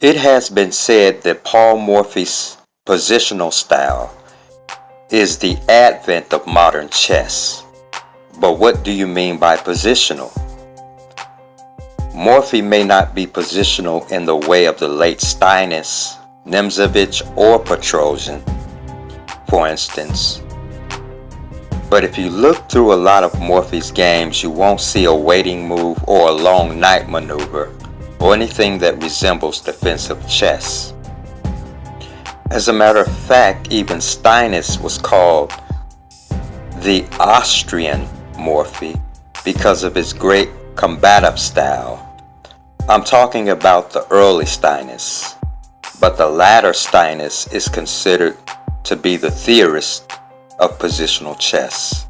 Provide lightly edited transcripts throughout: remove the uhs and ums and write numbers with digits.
It has been said that Paul Morphy's positional style is the advent of modern chess. But what do you mean by positional? Morphy may not be positional in the way of the late Steines, Nimzovich, or Petrosian, for instance. But if you look through a lot of Morphy's games, you won't see a waiting move or a long knight maneuver or anything that resembles defensive chess. As a matter of fact, even Steines was called the Austrian Morphy because of his great combative style. I'm talking about the early Steines, but the latter Steines is considered to be the theorist of positional chess.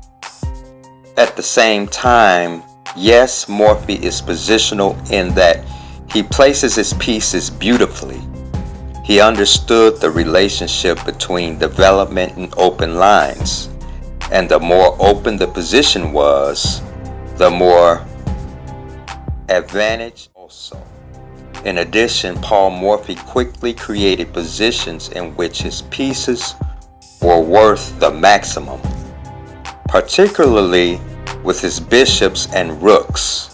At the same time, yes, Morphy is positional in that he places his pieces beautifully. He understood the relationship between development and open lines, and the more open the position was, the more advantage also. In addition, Paul Morphy quickly created positions in which his pieces were worth the maximum, particularly with his bishops and rooks,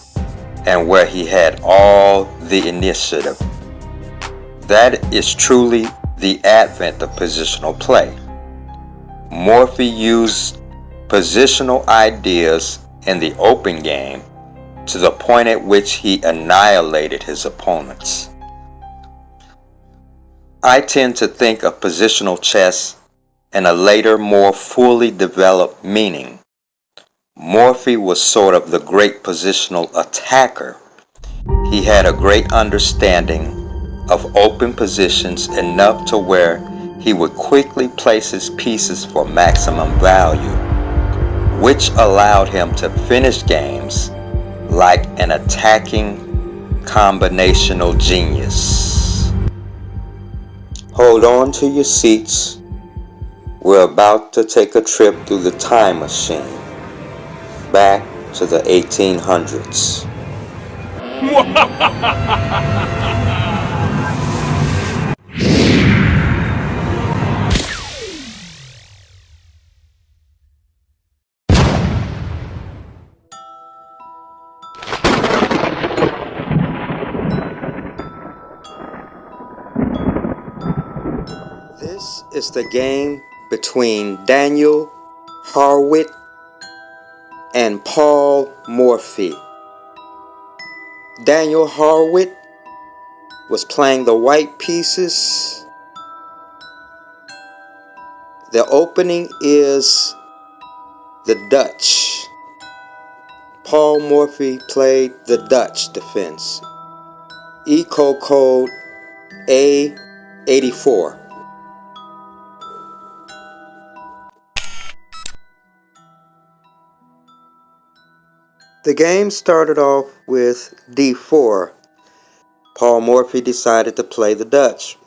and where he had all the initiative. That is truly the advent of positional play. Morphy used positional ideas in the open game to the point at which he annihilated his opponents. I tend to think of positional chess in a later, more fully developed meaning. Morphy was sort of the great positional attacker. He had a great understanding of open positions enough to where he would quickly place his pieces for maximum value, which allowed him to finish games like an attacking combinational genius. Hold on to your seats. We're about to take a trip through the time machine, back to the 1800s. This is the game between Daniel Harrwitz and Paul Morphy. Daniel Harrwitz was playing the white pieces. The opening is the Dutch. Paul Morphy played the Dutch defense. Eco code A84. The game started off with D4. Paul Morphy decided to play the Dutch.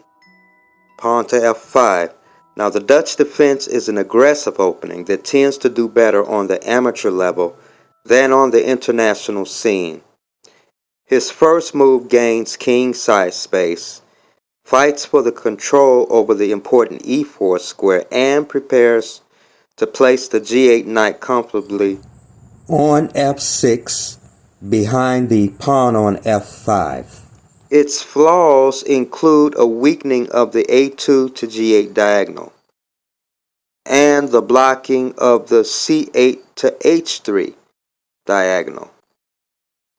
Pawn to F5. Now the Dutch defense is an aggressive opening that tends to do better on the amateur level than on the international scene. His first move gains king-size space, fights for the control over the important E4 square, and prepares to place the G8 knight comfortably on F6 behind the pawn on F5. Its flaws include a weakening of the A2 to G8 diagonal and the blocking of the C8 to H3 diagonal.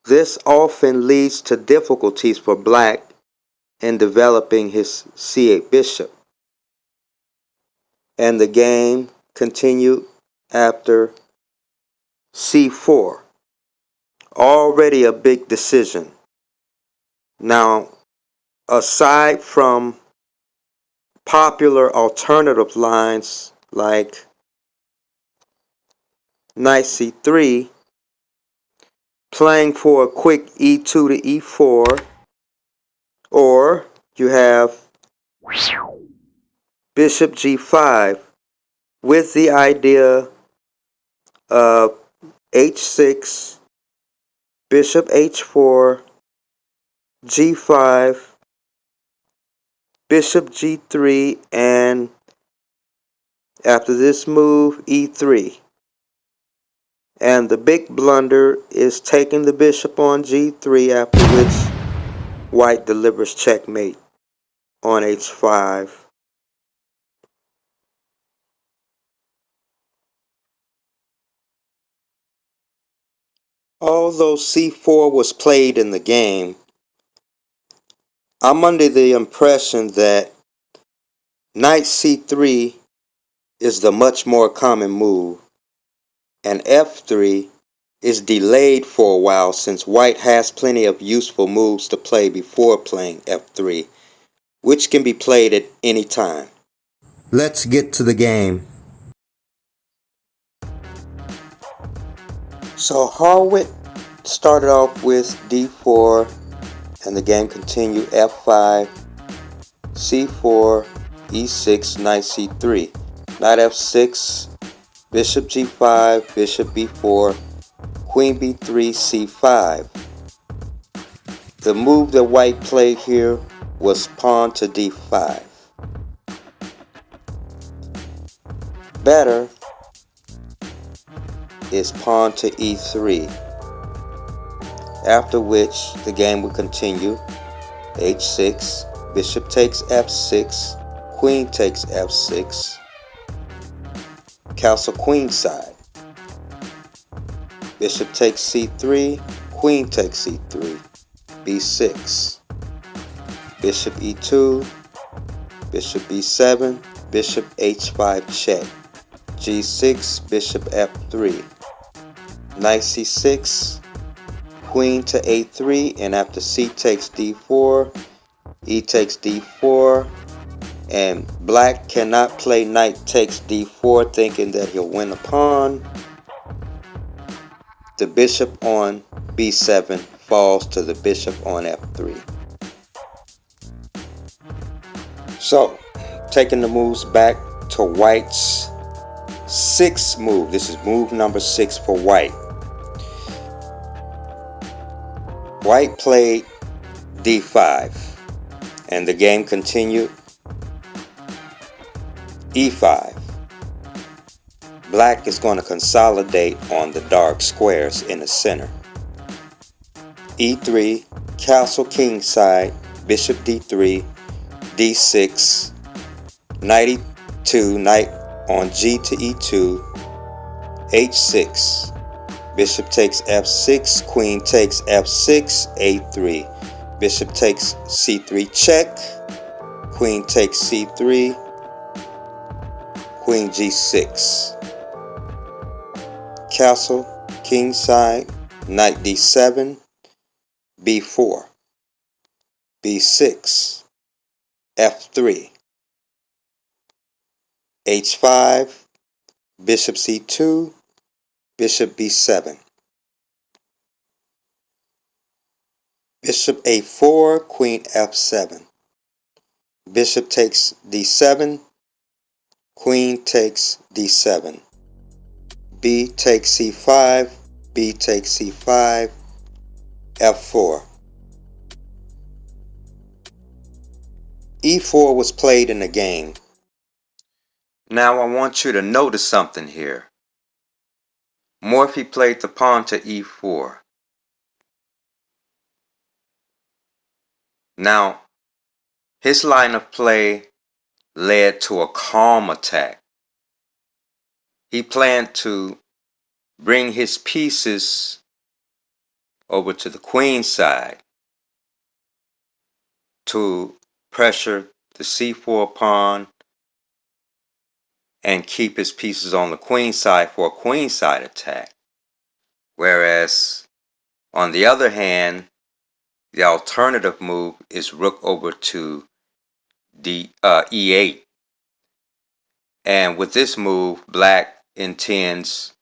This often leads to difficulties for Black in developing his C8 bishop. And the game continued after C4. Already a big decision. Now, aside from popular alternative lines like knight C3, playing for a quick E2 to E4, or you have bishop G5 with the idea of H6, bishop H4, G5, bishop g3, and after this move, e3. And the big blunder is taking the bishop on g3, after which white delivers checkmate on h5. Although c4 was played in the game, I'm under the impression that knight c3 is the much more common move, and f3 is delayed for a while since white has plenty of useful moves to play before playing f3, which can be played at any time. Let's get to the game. So Harrwitz started off with d4, and the game continued f5, c4, e6, knight c3, knight f6, bishop g5, bishop b4, queen b3, c5. The move that white played here was pawn to d5. Better is pawn to e3, after which the game will continue h6, bishop takes f6, queen takes f6, castle queenside, bishop takes c3, queen takes c3, b6, bishop e2, bishop b7, bishop h5 check, g6, bishop f3, knight c6, queen to a3, and after c takes d4, e takes d4, and black cannot play knight takes d4 thinking that he'll win a pawn. The bishop on b7 falls to the bishop on f3. So, taking the moves back to white's sixth move. This is move number 6 for white. White played d5, and the game continued e5. Black is going to consolidate on the dark squares in the center. e3, castle kingside, bishop d3, d6, knight e2, knight on g to e2, h6, bishop takes f6, queen takes f6, a3, bishop takes c3 check, queen takes c3, queen g6, castle kingside, knight d7, b4, b6, f3, h5, bishop c2, bishop b7, bishop a4, queen f7, bishop takes d7, queen takes d7, b takes c5, b takes c5, f4. e4 was played in the game. Now I want you to notice something here. Morphy played the pawn to e4. Now, his line of play led to a calm attack. He planned to bring his pieces over to the queen side to pressure the c4 pawn and keep his pieces on the queen side for a queen side attack. Whereas, on the other hand, the alternative move is rook over to e8. And with this move, black intends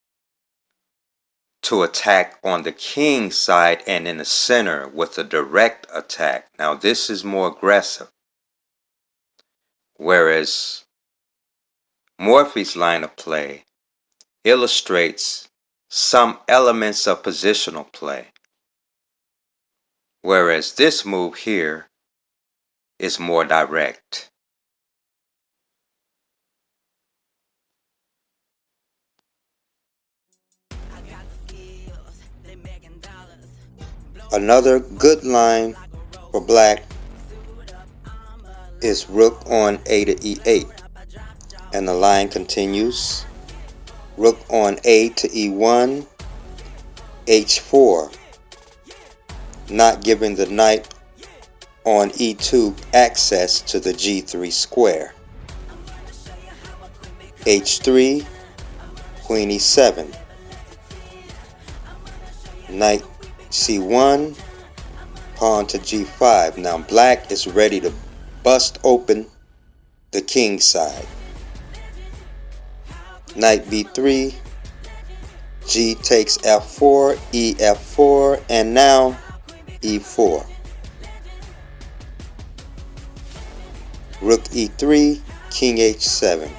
to attack on the king side and in the center with a direct attack. Now this is more aggressive. Whereas Morphy's line of play illustrates some elements of positional play. Whereas this move here is more direct. Another good line for black is rook on a to e8, and the line continues. Rook on a to e1, h4, not giving the knight on e2 access to the g3 square. h3, queen e7, knight c1, pawn to g5. Now black is ready to bust open the king side. Knight b3, g takes f4, e f4, and now e4. Rook e3, king h7.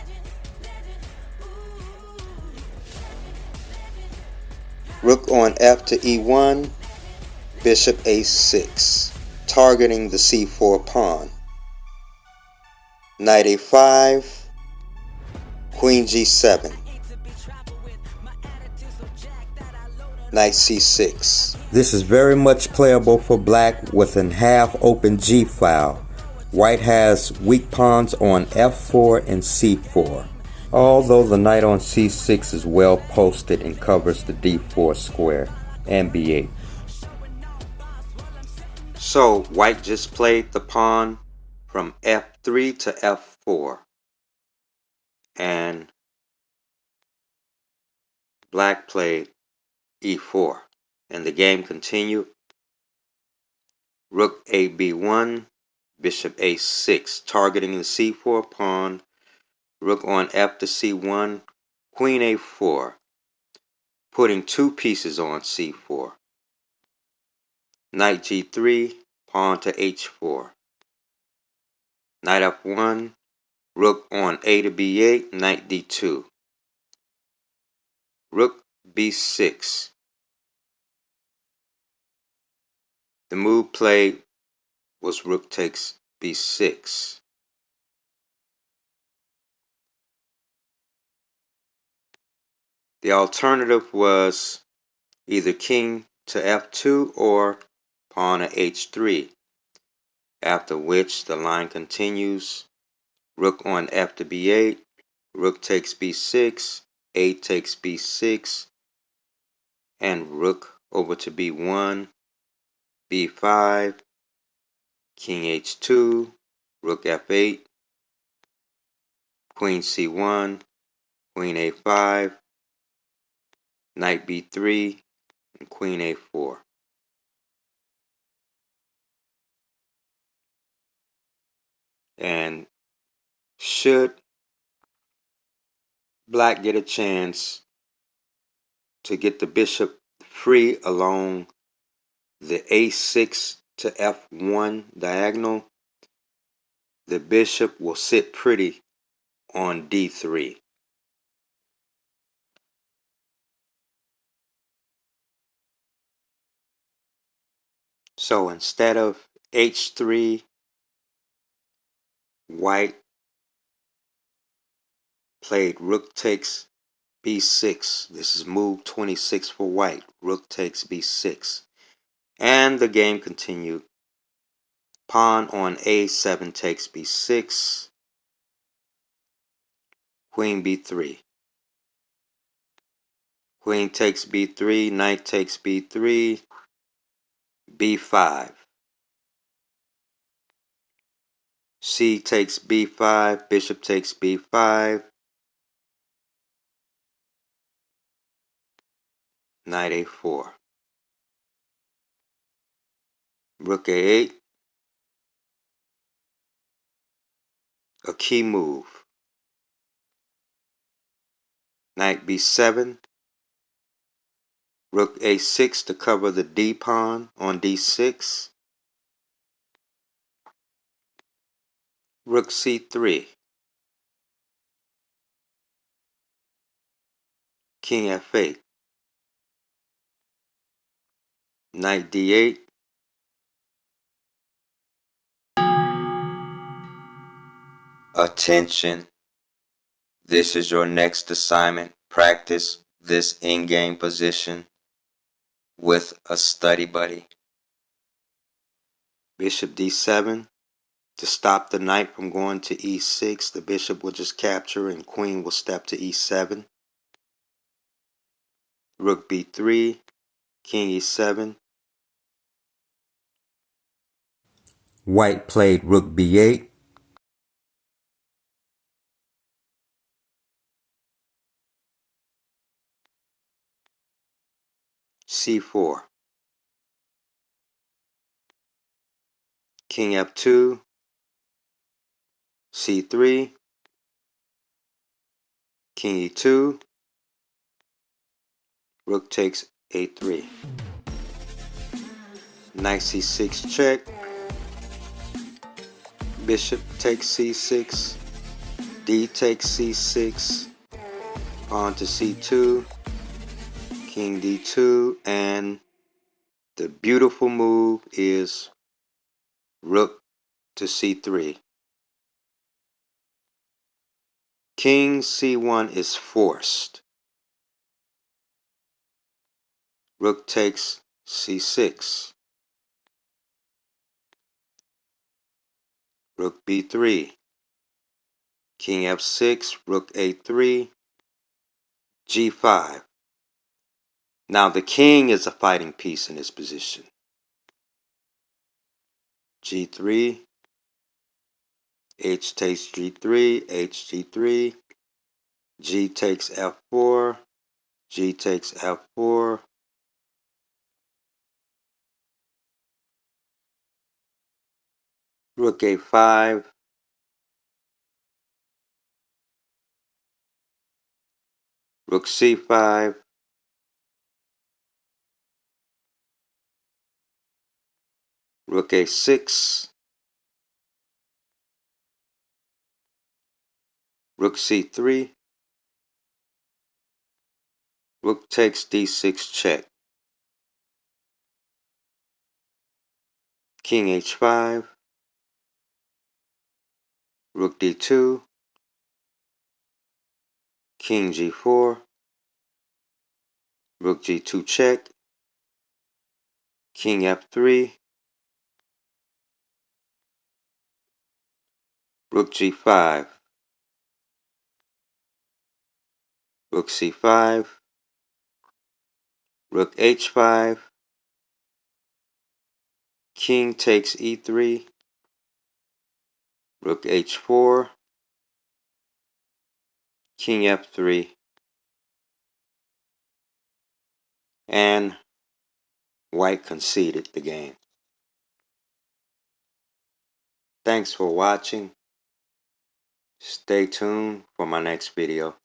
Rook on f to e1, bishop a6, targeting the c4 pawn. Knight a5, queen g7. Knight c6. This is very much playable for black with an half open g-file. White has weak pawns on f4 and c4, although the knight on c6 is well posted and covers the d4 square and b8. So white just played the pawn from f3 to f4, and black played e4, and the game continued. Rook a b1, bishop a6, targeting the c4 pawn. Rook on f to c1, queen a4, putting two pieces on c4. Knight g3, pawn to h4. Knight f1, rook on a to b8, knight d2. Rook b6. The move played was rook takes b6. The alternative was either king to f2 or pawn to h3, after which the line continues. Rook on f to b8, rook takes b6, a takes b6, and rook over to b1, b5, king h2, rook f8, queen c1, queen a5, knight b3, and queen a4. And should black get a chance to get the bishop free along the a6 to f1 diagonal, the bishop will sit pretty on d3. So instead of h3, white played rook takes b6. This is move 26 for white. Rook takes b6. And the game continued. Pawn on a7 takes b6. Queen b3. Queen takes b3. Knight takes b3. b5. C takes b5. Bishop takes b5. Knight a4. Rook a8. A key move. Knight b7. Rook a6 to cover the d pawn on d6. Rook c3. King f8. Knight d8. Attention, this is your next assignment. Practice this in-game position with a study buddy. Bishop d7. To stop the knight from going to e6, the bishop will just capture and queen will step to e7. Rook b3, king e7. White played rook b8. c4. King f2, c3, king e2, rook takes a3. Knight c6 check, bishop takes c6, d takes c6, pawn to c2, king d2, and the beautiful move is rook to c3. King c1 is forced. Rook takes c6. Rook b3. King f6, rook a3, g5. Now the king is a fighting piece in this position. g3, h takes g3, h g3, g takes f4, g takes f4, rook a5, rook c5, rook a6, rook c3, rook takes d6 check, king h5, rook d2, king g4, rook g2 check, king f3, rook g5, rook c5, rook h5, king takes e3, rook h4, king f3, and white conceded the game. Thanks for watching. Stay tuned for my next video.